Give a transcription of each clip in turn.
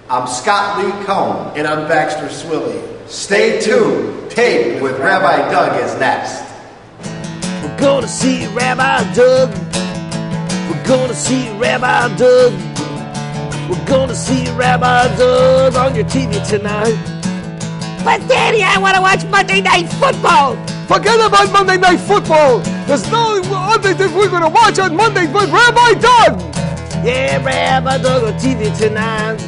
I'm Scott Lee Cohen. And I'm Baxter Swilley. Stay tuned. Tape with Rabbi Doug is next. We're gonna see Rabbi Doug. We're gonna see Rabbi Doug. We're gonna see Rabbi Doug on your TV tonight. But Daddy, I want to watch Monday Night Football. Forget about Monday Night Football. There's no other thing we're gonna watch on Monday but Rabbi Doug. Yeah, Rabbi Doug on TV tonight.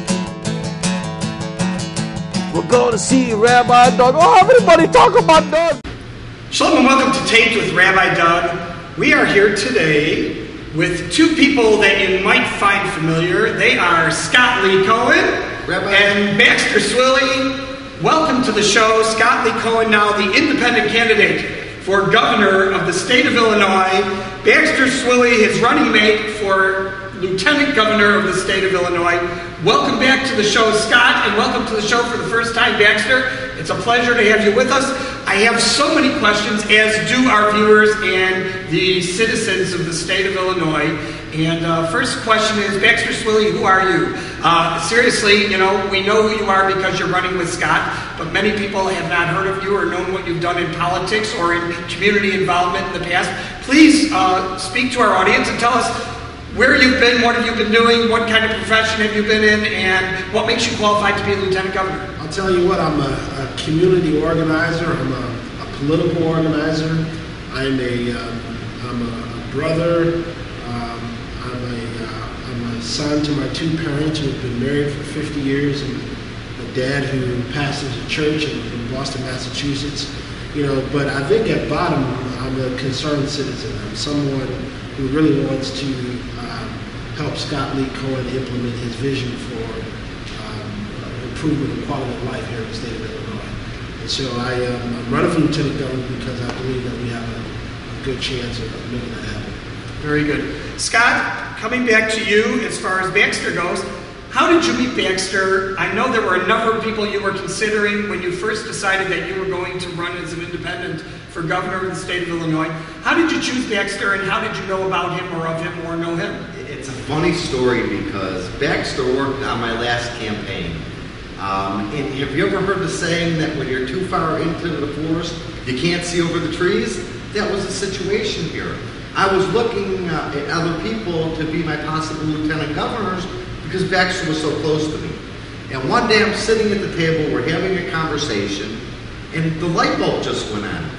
We're gonna see Rabbi Doug. Oh, everybody talk about Doug. Shalom and welcome to Taped with Rabbi Doug. We are here today with two people that you might find familiar. They are Scott Lee Cohen and Baxter Swilley. Welcome to the show. Scott Lee Cohen, now the independent candidate for governor of the state of Illinois. Baxter Swilley, his running mate for lieutenant governor of the state of Illinois. Welcome back to the show, Scott, and welcome to the show for the first time, Baxter. It's a pleasure to have you with us. I have so many questions, as do our viewers and the citizens of the state of Illinois. And first question is, Baxter Swilley, who are you? Seriously, you know, we know who you are because you're running with Scott, but many people have not heard of you or known what you've done in politics or in community involvement in the past. Please speak to our audience and tell us where you've been, what have you been doing, what kind of profession have you been in, and what makes you qualified to be a lieutenant governor? I'll tell you what, I'm a community organizer. I'm a political organizer. I'm a brother. I'm a son to my two parents who have been married for 50 years, and a dad who pastors a church in Boston, Massachusetts. You know, but I think at bottom, I'm a concerned citizen. I'm someone who really wants to help Scott Lee Cohen implement his vision for improvement of quality of life here in the state of Illinois. And so I'm running for lieutenant governor because I believe that we have a good chance of making that happen. Very good. Scott, coming back to you as far as Baxter goes, how did you meet Baxter? I know there were a number of people you were considering when you first decided that you were going to run as an independent for governor of the state of Illinois. How did you choose Baxter, and how did you know about him or of him or know him? It's a funny story because Baxter worked on my last campaign. And have you ever heard the saying that when you're too far into the forest, you can't see over the trees? That was the situation here. I was looking at other people to be my possible lieutenant governors because Baxter was so close to me. And one day I'm sitting at the table, we're having a conversation, and the light bulb just went on.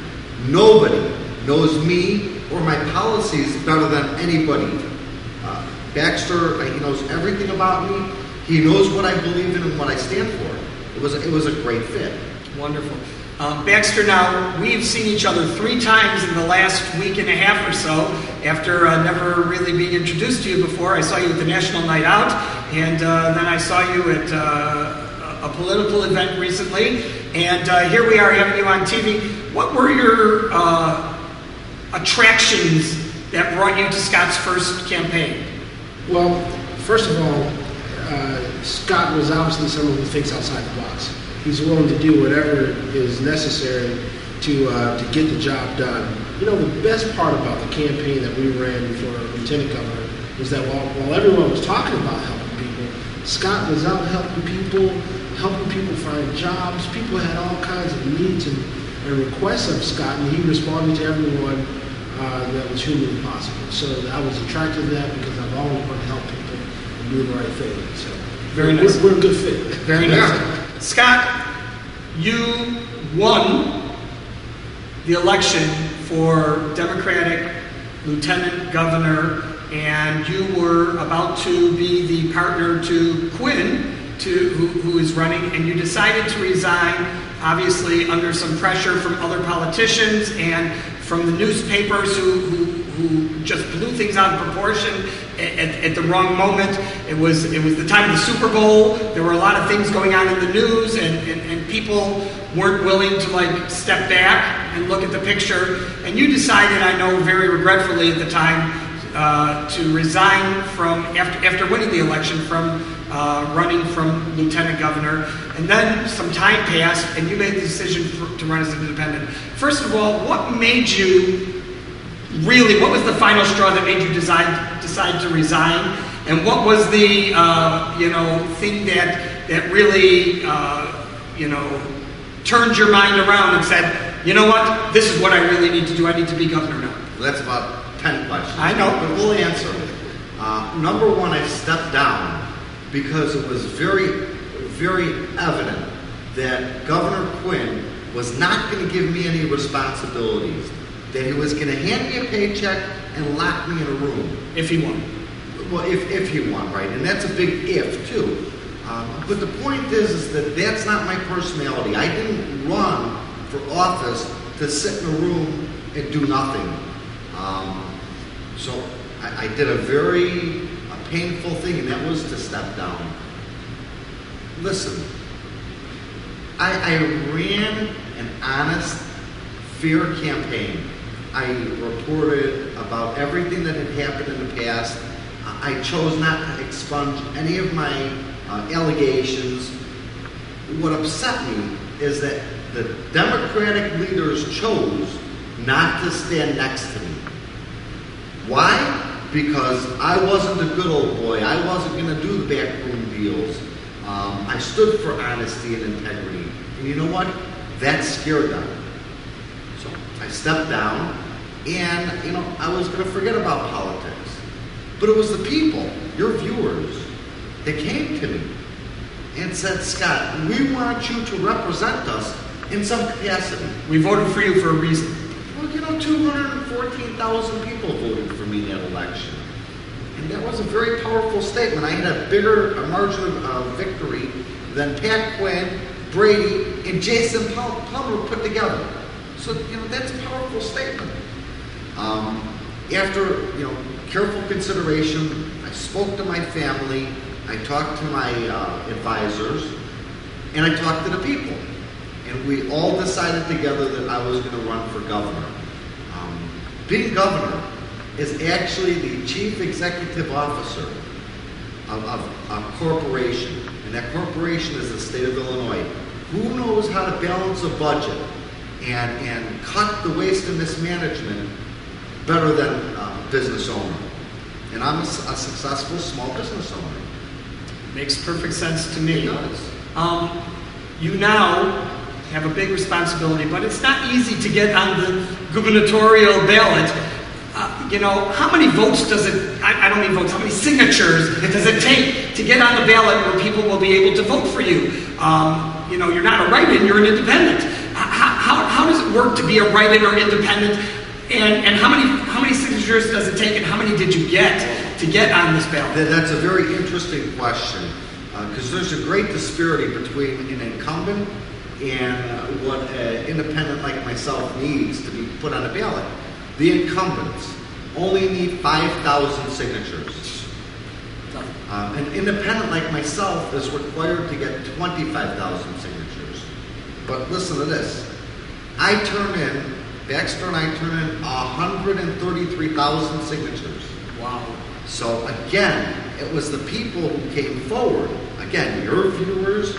Nobody knows me or my policies better than anybody. Baxter, he knows everything about me. He knows what I believe in and what I stand for. It was a great fit. Wonderful. Baxter, now, we've seen each other 3 times in the last week and a half or so. After never really being introduced to you before, I saw you at the National Night Out, and then I saw you at a political event recently, and here we are having you on TV. What were your attractions that brought you to Scott's first campaign? Well, first of all, Scott was obviously someone who thinks outside the box. He's willing to do whatever is necessary to get the job done. You know, the best part about the campaign that we ran for lieutenant governor was that while everyone was talking about helping people, Scott was out helping people find jobs. People had all kinds of needs and requests of Scott, and he responded to everyone that was humanly possible. So I was attracted to that because I've always wanted to help people and do the right thing. So very nice. We're a good fit. Very nice. Scott, you won the election for Democratic lieutenant governor, and you were about to be the partner to Quinn, who is running, and you decided to resign, obviously under some pressure from other politicians and from the newspapers who just blew things out of proportion at the wrong moment. It was the time of the Super Bowl. There were a lot of things going on in the news, and people weren't willing to step back and look at the picture. And you decided, I know very regretfully at the time, to resign from after winning the election from running from lieutenant governor. And then some time passed, and you made the decision to run as an independent. First of all, what made you what was the final straw that made you decide to resign? And what was the thing that that really, turned your mind around and said, you know what, this is what I really need to do. I need to be governor now? Well, that's about 10 questions. I know. But we'll answer it. Number one, I stepped down because it was very, very evident that Governor Quinn was not going to give me any responsibilities, that he was going to hand me a paycheck and lock me in a room. If he won. Well, if he won, right? And that's a big if, too. But the point is that that's not my personality. I didn't run for office to sit in a room and do nothing. So I did a very painful thing, and that was to step down. Listen, I ran an honest, fair campaign. I reported about everything that had happened in the past. I chose not to expunge any of my allegations. What upset me is that the Democratic leaders chose not to stand next to me. Why? Because I wasn't a good old boy. I wasn't going to do the backroom deals. I stood for honesty and integrity. And you know what? That scared them. So I stepped down, and I was going to forget about politics. But it was the people, your viewers, that came to me and said, Scott, we want you to represent us in some capacity. We voted for you for a reason. Well, 214,000 people voted for me in that election. And that was a very powerful statement. I had a bigger margin of victory than Pat Quinn, Brady, and Jason Plummer put together. So, that's a powerful statement. After, careful consideration, I spoke to my family, I talked to my advisors, and I talked to the people. And we all decided together that I was going to run for governor. Being governor is actually the chief executive officer of a corporation. And that corporation is the state of Illinois. Who knows how to balance a budget and cut the waste and mismanagement better than a business owner? And I'm a successful small business owner. Makes perfect sense to me. It does. You now have a big responsibility, but it's not easy to get on the gubernatorial ballot. How many votes does it, I don't mean votes, how many signatures does it take to get on the ballot where people will be able to vote for you? You're not a write-in, you're an independent. How does it work to be a write-in or independent? And how many signatures does it take, and how many did you get to get on this ballot? That's a very interesting question, because there's a great disparity between an incumbent and what an independent like myself needs to be put on a ballot. The incumbents only need 5,000 signatures. An independent like myself is required to get 25,000 signatures. But listen to this. Baxter and I turn in 133,000 signatures. Wow. So again, it was the people who came forward. Again, your viewers,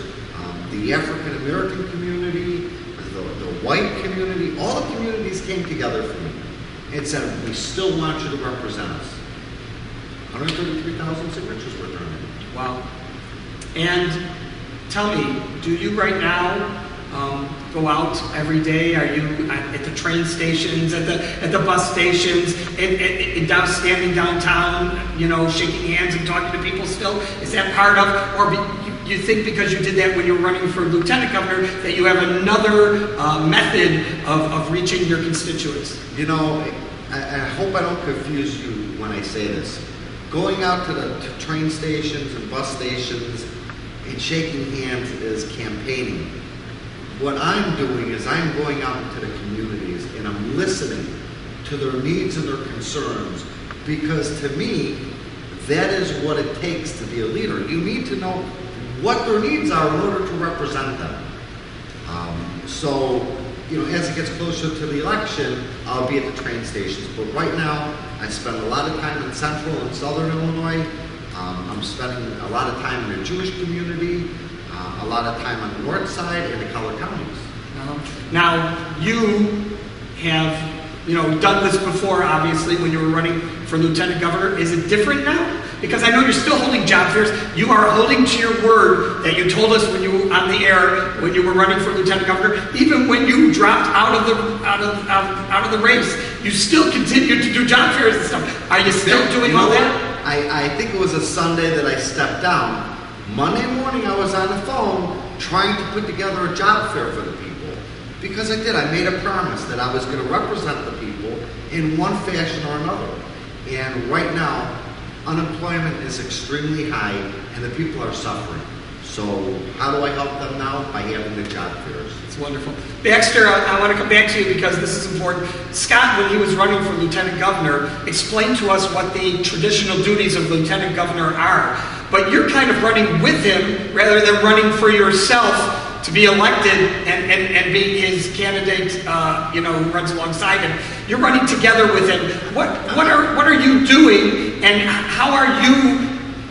the African American community, the white community, all the communities came together for me and said, we still want you to represent us. 133,000 signatures were turned in. Wow. And tell me, do you right now go out every day? Are you at the train stations, at the bus stations, standing downtown, shaking hands and talking to people still? Is that part of, or you think because you did that when you were running for lieutenant governor that you have another method of reaching your constituents? I hope I don't confuse you when I say this. Going out to train stations and bus stations and shaking hands is campaigning. What I'm doing is I'm going out into the communities and I'm listening to their needs and their concerns, because to me, that is what it takes to be a leader. You need to know what their needs are in order to represent them. As it gets closer to the election, I'll be at the train stations. But right now, I spend a lot of time in central and southern Illinois. I'm spending a lot of time in the Jewish community, a lot of time on the north side and the color counties. Now, you have done this before, obviously, when you were running for lieutenant governor. Is it different now? because I know you're still holding job fairs. You are holding to your word that you told us when you were on the air, when you were running for lieutenant governor. Even when you dropped out of the race, you still continued to do job fairs and stuff. Are you still doing all that? I think it was a Sunday that I stepped down. Monday morning, I was on the phone trying to put together a job fair for the people. Because I did. I made a promise that I was going to represent the people in one fashion or another. And right now, unemployment is extremely high and the people are suffering. So how do I help them now? By having the job fairs. It's wonderful. Baxter, I want to come back to you because this is important. Scott, when he was running for lieutenant governor, explained to us what the traditional duties of lieutenant governor are. But you're kind of running with him rather than running for yourself to be elected and be his candidate, who runs alongside him. You're running together with him. What are you doing, and how are you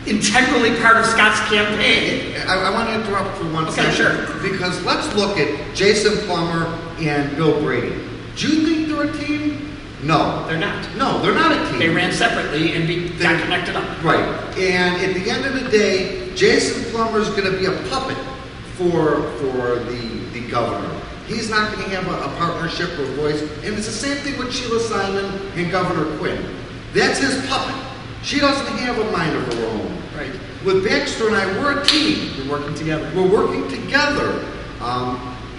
integrally part of Scott's campaign? I want to interrupt for one second. Sure. Because let's look at Jason Plummer and Bill Brady. Do you think they're a team? No. They're not. No, they're not a team. They ran separately and got connected up. Right. And at the end of the day, Jason Plummer is going to be a puppet for the governor. He's not going to have a partnership or voice. And it's the same thing with Sheila Simon and Governor Quinn. That's his puppet. She doesn't have a mind of her own. Right. With Baxter and I, we're a team. We're working together. We're working together.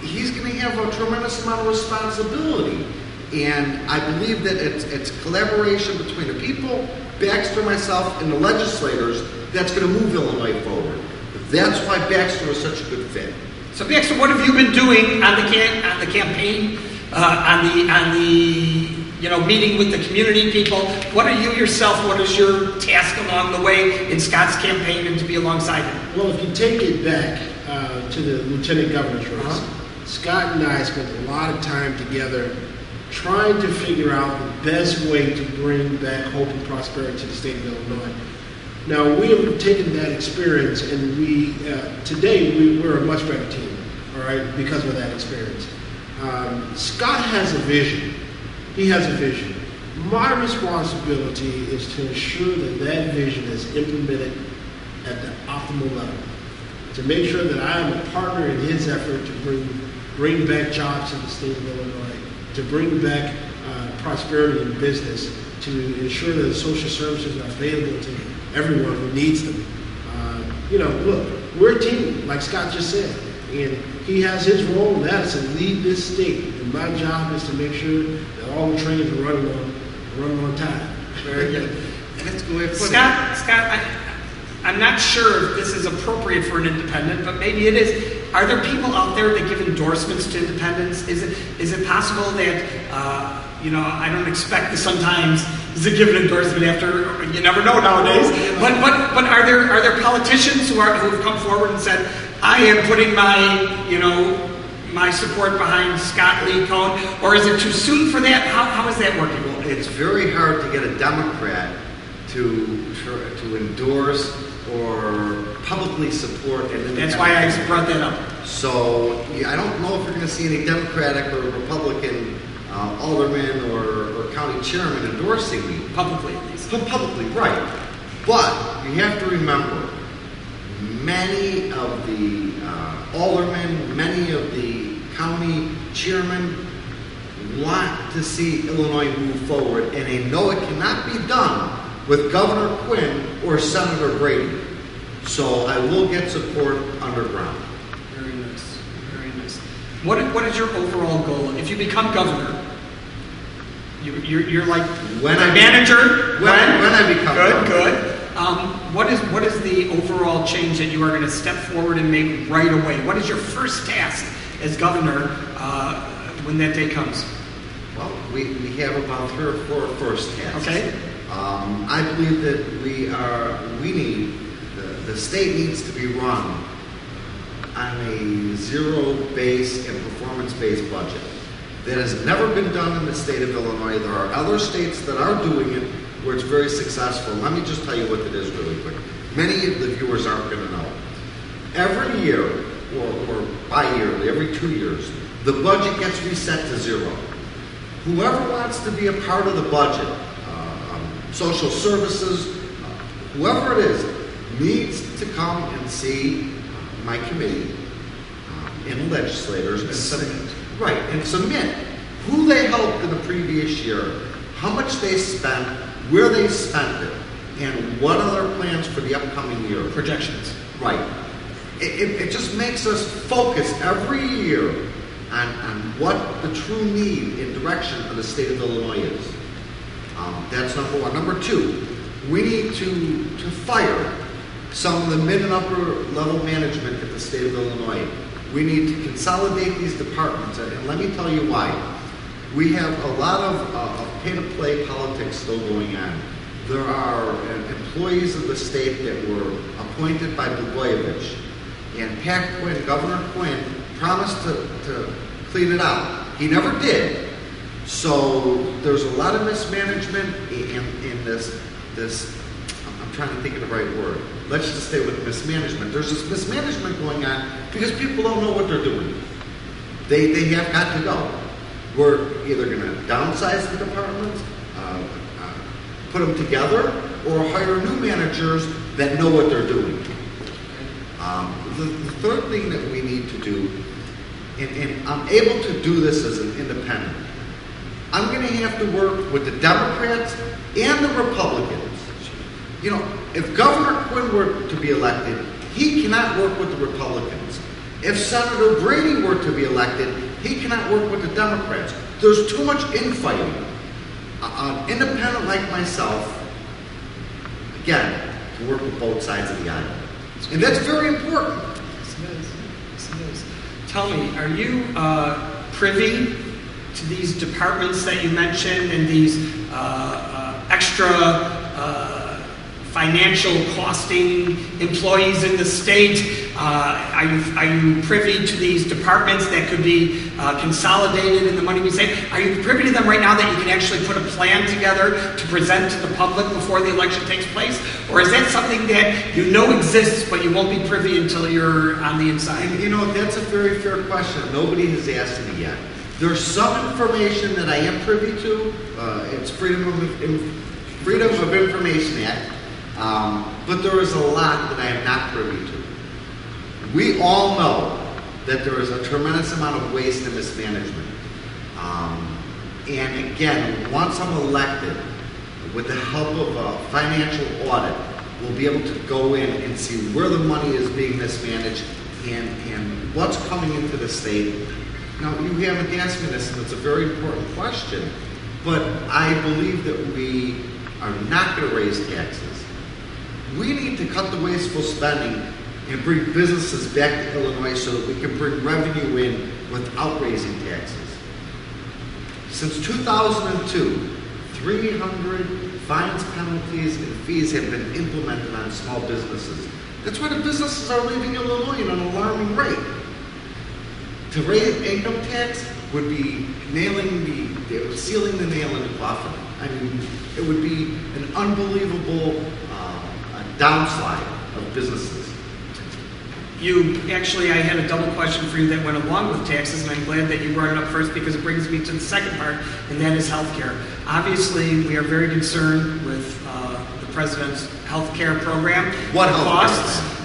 He's going to have a tremendous amount of responsibility. And I believe that it's collaboration between the people, Baxter, myself, and the legislators that's going to move Illinois forward. That's why Baxter was such a good fit. So Baxter, what have you been doing on the campaign, on the meeting with the community people? What are you yourself? What is your task along the way in Scott's campaign and to be alongside him? Well, if you take it back to the lieutenant governor's race, Scott and I spent a lot of time together trying to figure out the best way to bring back hope and prosperity to the state of Illinois. Now, we have taken that experience, and today we're a much better team, all right, because of that experience. Scott has a vision. He has a vision. My responsibility is to ensure that vision is implemented at the optimal level, to make sure that I am a partner in his effort to bring back jobs in the state of Illinois, to bring back prosperity in business, to ensure that the social services are available to everyone who needs them. Look, we're a team, like Scott just said, and he has his role, and that is to lead this state. And my job is to make sure that all the trains are running on time. Very good. That's a good way of putting Scott, I'm not sure if this is appropriate for an independent, but maybe it is. Are there people out there that give endorsements to independents? Is it possible that I don't expect the Sun-Times to give an endorsement after, you never know nowadays. But are there politicians who have come forward and said, I am putting my support behind Scott Lee Cohen, or is it too soon for that? How is that working? Well, it's very hard to get a Democrat to endorse or publicly support an independent. That's why I brought that up. So I don't know if you're going to see any Democratic or Republican alderman or county chairman endorsing me. Publicly, at least. Publicly, right. But you have to remember, many of the aldermen, many of the county chairmen want to see Illinois move forward, and they know it cannot be done with Governor Quinn or Senator Brady. So I will get support underground. Very nice. Very nice. What is your overall goal? If you become governor, you're like when the manager. When I become governor. Good. What is the overall change that you are going to step forward and make right away? What is your first task as governor when that day comes? Well, we have about 3 or 4 first tasks. Okay. I believe that the state needs to be run on a zero-based and performance-based budget. That has never been done in the state of Illinois. There are other states that are doing it where it's very successful. Let me just tell you what it is really quick. Many of the viewers aren't going to know. Every year, or bi-yearly, every 2 years, the budget gets reset to zero. Whoever wants to be a part of the budget, social services, whoever it is needs to come and see my committee and legislators and submit. Right, and submit who they helped in the previous year, how much they spent, where they spent it, and what are their plans for the upcoming year. Projections. Right. It just makes us focus every year on what the true need and direction of the state of Illinois is. That's number one. Number two, we need to fire some of the mid and upper level management at the state of Illinois. We need to consolidate these departments, and let me tell you why. We have a lot of pay-to-play politics still going on. There are employees of the state that were appointed by Blagojevich, and Pat Quinn, Governor Quinn, promised to clean it out. He never did. So there's a lot of mismanagement in this. I'm trying to think of the right word. Let's just stay with mismanagement. There's this mismanagement going on because people don't know what they're doing. They have got to go. We're either going to downsize the departments, put them together, or hire new managers that know what they're doing. The third thing that we need to do, and I'm able to do this as an independent, I'm going to have to work with the Democrats and the Republicans. You know, if Governor Quinn were to be elected, he cannot work with the Republicans. If Senator Brady were to be elected, he cannot work with the Democrats. There's too much infighting. An independent like myself, again, can work with both sides of the aisle. And that's very important. Yes, it is. Tell me, are you privy to these departments that you mentioned and these extra financial costing employees in the state? Are you privy to these departments that could be consolidated in the money we save? Are you privy to them right now that you can actually put a plan together to present to the public before the election takes place? Or is that something that you know exists but you won't be privy until you're on the inside? And, you know, that's a very fair question. Nobody has asked me yet. There's some information that I am privy to. It's Freedom of Information Act. But there is a lot that I am not privy to. We all know that there is a tremendous amount of waste and mismanagement. And again, once I'm elected, with the help of a financial audit, we'll be able to go in and see where the money is being mismanaged and what's coming into the state. Now, you haven't asked me this, and it's a very important question, but I believe that we are not going to raise taxes. We need to cut the wasteful spending and bring businesses back to Illinois so that we can bring revenue in without raising taxes. Since 2002, 300 fines, penalties, and fees have been implemented on small businesses. That's why the businesses are leaving Illinois at an alarming rate. To raise income tax would be sealing the nail in the coffin. I mean, it would be an unbelievable downslide of businesses. I had a double question for you that went along with taxes, and I'm glad that you brought it up first because it brings me to the second part, and that is healthcare. Obviously, we are very concerned with the president's healthcare program.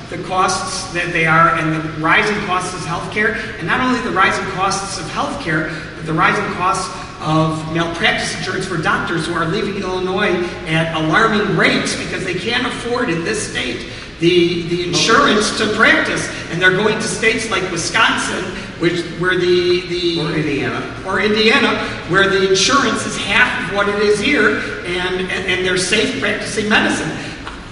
The costs that they are, and the rising costs of healthcare, and not only the rising costs of healthcare, but the rising costs of malpractice insurance for doctors who are leaving Illinois at alarming rates because they can't afford in this state the insurance to practice, and they're going to states like Wisconsin, or Indiana, where the insurance is half of what it is here, and they're safe practicing medicine.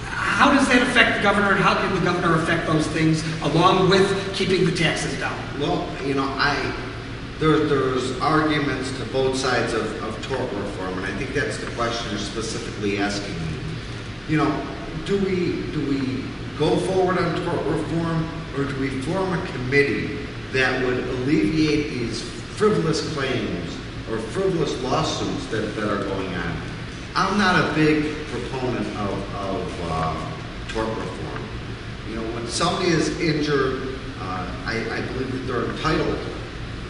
How does that affect the governor, and how can the governor affect those things along with keeping the taxes down? Well, you know, there's arguments to both sides of tort reform, and I think that's the question you're specifically asking me. You know, do we go forward on tort reform, or do we form a committee that would alleviate these frivolous claims or frivolous lawsuits that are going on? I'm not a big proponent of tort reform. You know, when somebody is injured, I believe that they're entitled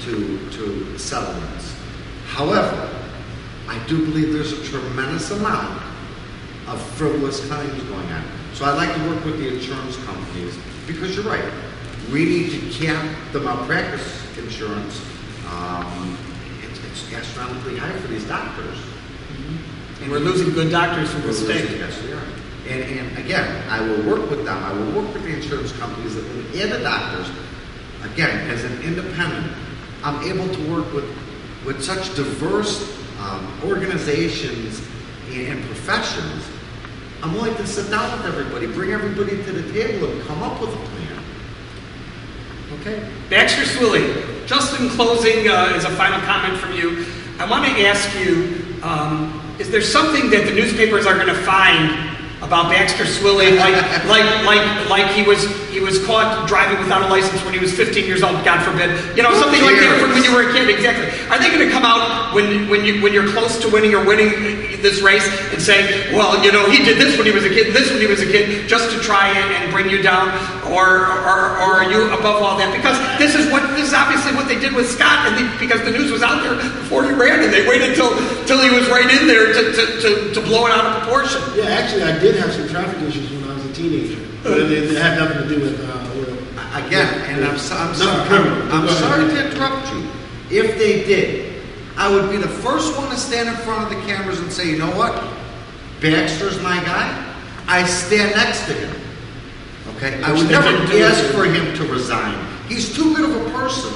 to settlements. However, I do believe there's a tremendous amount of frivolous claims going on. So I like to work with the insurance companies because you're right. We need to cap the malpractice insurance. It's astronomically high for these doctors. And we're losing good doctors from the state. Yes, we are. And again, I will work with them. I will work with the insurance companies and the doctors. Again, as an independent, I'm able to work with such diverse organizations and professions. I'm willing to sit down with everybody, bring everybody to the table, and come up with a plan. Okay. Baxter Swilley, just in closing, as a final comment from you, I want to ask you, is there something that the newspapers are going to find about Baxter Swilley, like he was caught driving without a license when he was 15 years old, God forbid, something like that from when you were a kid? Exactly. Are they going to come out when you're close to winning or winning this race and say, well, he did this when he was a kid, this when he was a kid, just to try and bring you down, or are you above all that? Because this is obviously what they did with Scott, because the news was out there before he ran, and they waited till he was right in there to blow it out of proportion. Yeah, actually, I did have some traffic issues when I was a teenager. They had nothing to do with again. And I'm sorry to interrupt you. If they did, I would be the first one to stand in front of the cameras and say, you know what? Baxter's my guy. I stand next to him. Okay? I would never ask for him to resign. He's too good of a person.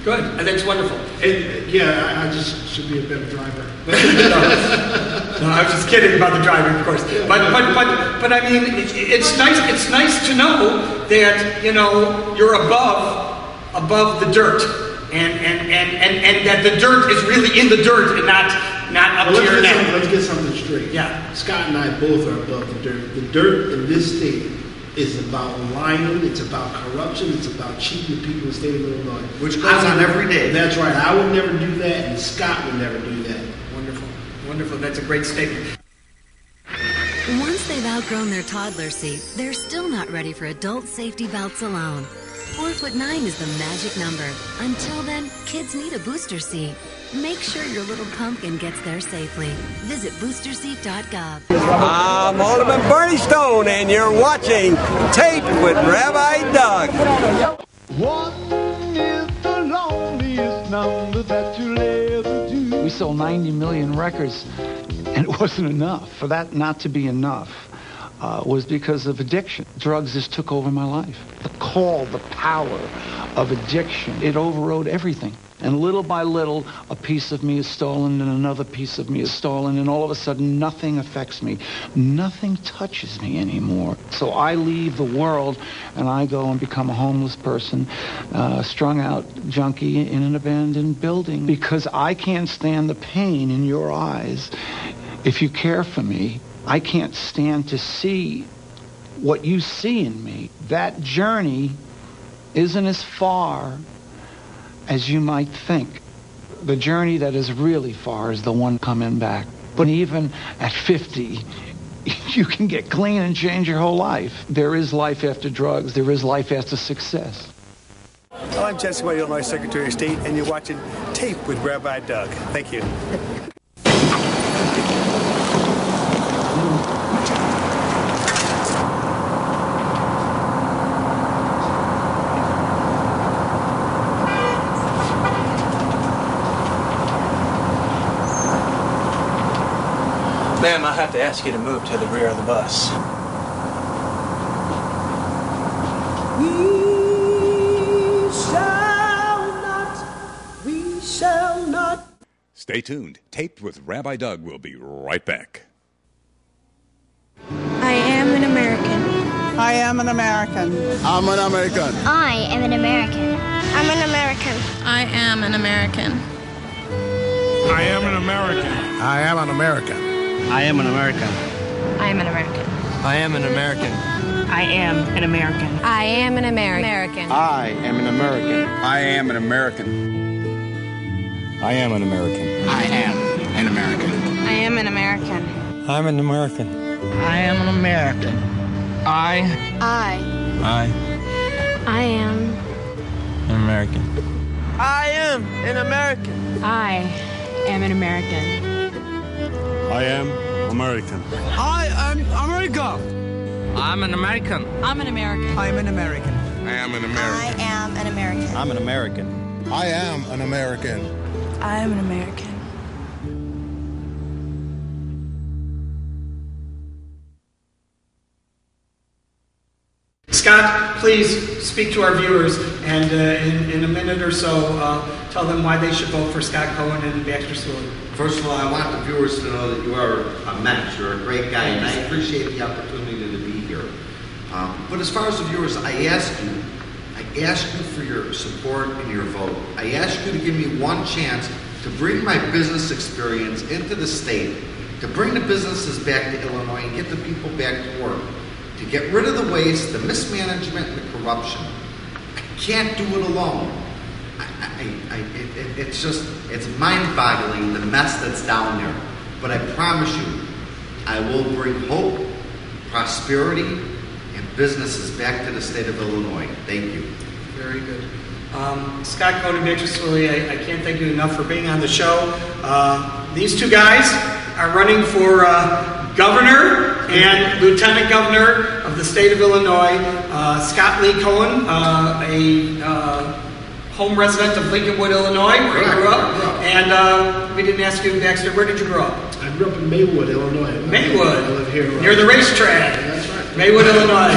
Good. And that's wonderful. I just should be a better driver. No, I was just kidding about the driving, of course. But I mean, it's nice. It's nice to know that you're above the dirt, and that the dirt is really in the dirt and not up to your neck. Let's get something straight. Yeah. Scott and I both are above the dirt. The dirt in this state is about lying, it's about corruption, it's about cheating the people in the state of Illinois. Which goes on every day. That's right. I would never do that, and Scott would never do that. Wonderful. Wonderful. That's a great statement. Once they've outgrown their toddler seat, they're still not ready for adult safety belts alone. 4'9" is the magic number. Until then, kids need a booster seat. Make sure your little pumpkin gets there safely. Visit boosterseat.gov. I'm Alderman Bernie Stone, and you're watching Taped with Rabbi Doug. One is the loneliest number that you'll ever do. We sold 90 million records, and it wasn't enough. For that not to be enough was because of addiction. Drugs just took over my life. The call, the power of addiction, it overrode everything. And little by little, a piece of me is stolen, and another piece of me is stolen, and all of a sudden, nothing affects me. Nothing touches me anymore. So I leave the world, and I go and become a homeless person, strung out junkie in an abandoned building, because I can't stand the pain in your eyes. If you care for me, I can't stand to see what you see in me. That journey isn't as far as you might think. The journey that is really far is the one coming back. But even at 50, you can get clean and change your whole life. There is life after drugs. There is life after success. I'm Jesse White, Illinois Secretary of State, and you're watching Tape with Rabbi Doug. Thank you. Ma'am, I have to ask you to move to the rear of the bus. We shall not. Stay tuned. Taped with Rabbi Doug will be right back. I am an American. I am an American. I'm an American. I am an American. I'm an American. I am an American. I am an American. I am an American. I am an American. I am an American. I am an American. I am an American. I am an American. I am an American. I am an American. I am an American. I am an American. I am an American. I'm an American. I am an American. I am An American. I am an American. am an American. I am American. I am America. I'm an American. I'm an American. I'm an American. I am an American. I am an American. I'm an American. I am an American. I am an American. Scott, please speak to our viewers and in a minute or so tell them why they should vote for Scott Cohen and Baxter Swilley. First of all, I want the viewers to know that you are a mensch. You're a great guy, and I appreciate the opportunity to be here. But as far as the viewers, I ask you for your support and your vote. I ask you to give me one chance to bring my business experience into the state, to bring the businesses back to Illinois and get the people back to work, to get rid of the waste, the mismanagement, and the corruption. I can't do it alone. It's mind-boggling, the mess that's down there. But I promise you, I will bring hope, prosperity, and businesses back to the state of Illinois. Thank you. Very good. Scott Cohen and Baxter Swilley, I can't thank you enough for being on the show. These two guys are running for governor and lieutenant governor of the state of Illinois. Scott Lee Cohen, a home resident of Lincolnwood, Illinois, where he grew up. And we didn't ask you, Baxter, where did you grow up? I grew up in Maywood, Illinois. Maywood. I live here. Near the racetrack. That's right. Maywood, Illinois,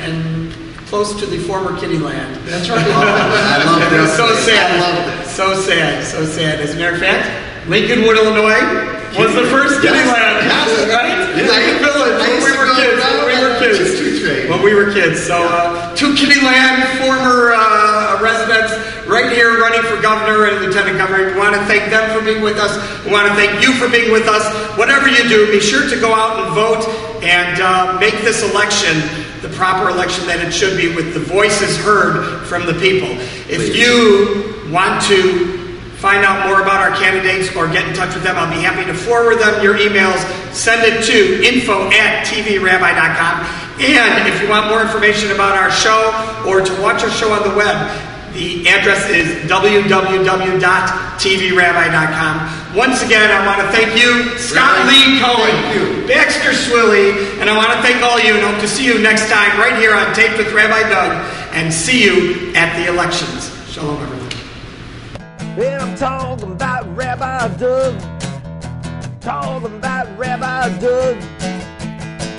and close to the former Kitty Land. That's right. I love this. So sad. I love this. So sad. So sad. As a matter of fact, Lincolnwood, Illinois was the first Kitty Land. Yes. Right? Yes. Lincoln Village. When we were kids. So two Kitty Land former residents right here running for governor and lieutenant governor. We want to thank them for being with us. We want to thank you for being with us. Whatever you do, be sure to go out and vote and make this election the proper election that it should be, with the voices heard from the people. If you want to find out more about our candidates or get in touch with them, I'll be happy to forward them your emails. Send it to info@tvrabbi.com. And if you want more information about our show or to watch our show on the web, the address is www.tvrabbi.com. Once again, I want to thank you, Scott Lee Cohen, Baxter Swilley, and I want to thank all you and hope to see you next time right here on Taped with Rabbi Doug, and see you at the elections. Shalom, everyone. And I'm talking about Rabbi Doug. Talking about Rabbi Doug.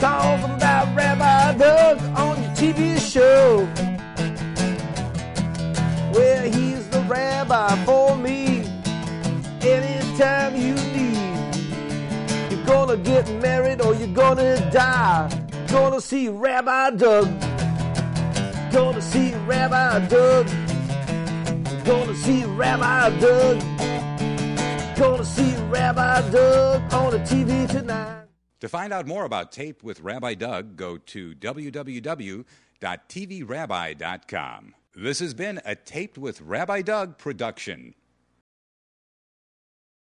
Talking about Rabbi Doug on your TV show. Well, he's the rabbi for me. Anytime you need, you're gonna get married or you're gonna die. Gonna see Rabbi Doug. Gonna see Rabbi Doug. Gonna see Rabbi Doug. Gonna see Rabbi Doug on the TV tonight. To find out more about Taped with Rabbi Doug, go to www.tvrabbi.com. This has been a Taped with Rabbi Doug production.